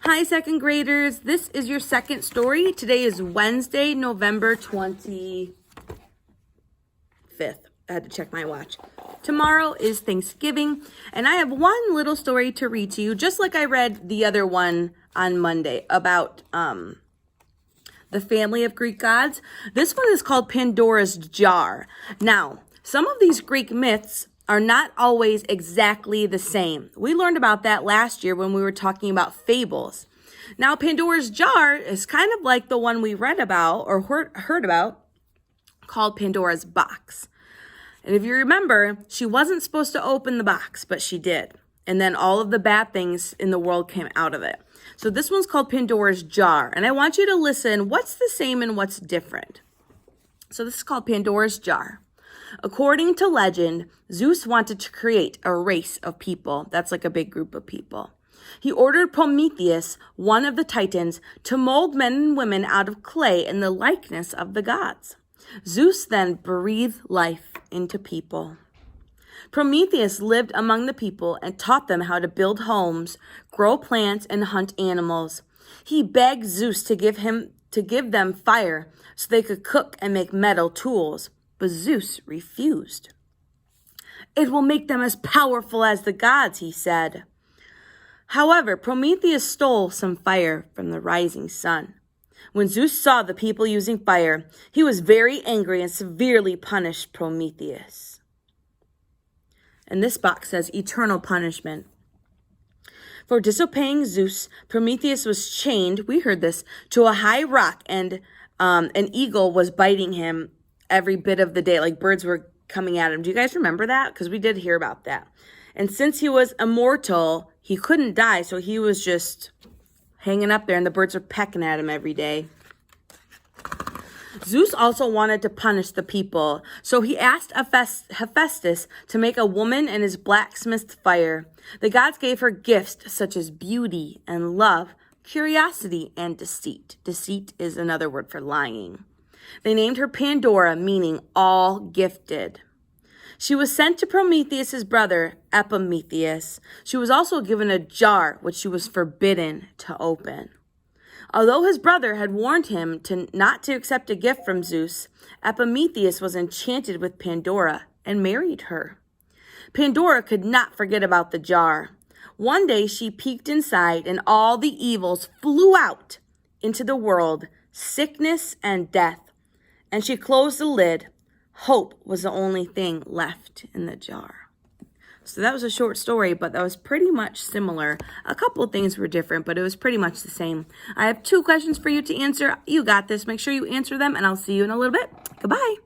Hi, second graders. This is your second story. Today is Wednesday, November 25th. I had to check my watch. Tomorrow is Thanksgiving, and I have one little story to read to you, just like I read the other one on Monday about the family of Greek gods. This one is called Pandora's Jar. Now, some of these Greek myths are not always exactly the same. We learned about that last year when we were talking about fables. Now, Pandora's Jar is kind of like the one we read about or heard about called Pandora's Box. And if you remember, she wasn't supposed to open the box, but she did. And then all of the bad things in the world came out of it. So this one's called Pandora's Jar. And I want you to listen, what's the same and what's different? So this is called Pandora's Jar. According to legend, Zeus wanted to create a race of people. That's like a big group of people. He ordered Prometheus, one of the Titans, to mold men and women out of clay in the likeness of the gods. Zeus then breathed life into people. Prometheus lived among the people and taught them how to build homes, grow plants, and hunt animals. He begged Zeus to give them fire so they could cook and make metal tools. But Zeus refused. "It will make them as powerful as the gods," he said. However, Prometheus stole some fire from the rising sun. When Zeus saw the people using fire, he was very angry and severely punished Prometheus. And this box says eternal punishment. For disobeying Zeus, Prometheus was chained, we heard this, to a high rock, and an eagle was biting him every bit of the day, like birds were coming at him. Do you guys remember that? Because we did hear about that. And since he was immortal, he couldn't die, so he was just hanging up there, and the birds were pecking at him every day. Zeus also wanted to punish the people, so he asked Hephaestus to make a woman in his blacksmith's fire. The gods gave her gifts such as beauty and love, curiosity, and deceit. Deceit is another word for lying. They named her Pandora, meaning all gifted. She was sent to Prometheus' brother, Epimetheus. She was also given a jar, which she was forbidden to open. Although his brother had warned him not to accept a gift from Zeus, Epimetheus was enchanted with Pandora and married her. Pandora could not forget about the jar. One day she peeked inside, and all the evils flew out into the world, sickness and death. And she closed the lid. Hope was the only thing left in the jar. So that was a short story, but that was pretty much similar. A couple of things were different, but it was pretty much the same. I have 2 questions for you to answer. You got this. Make sure you answer them, and I'll see you in a little bit. Goodbye.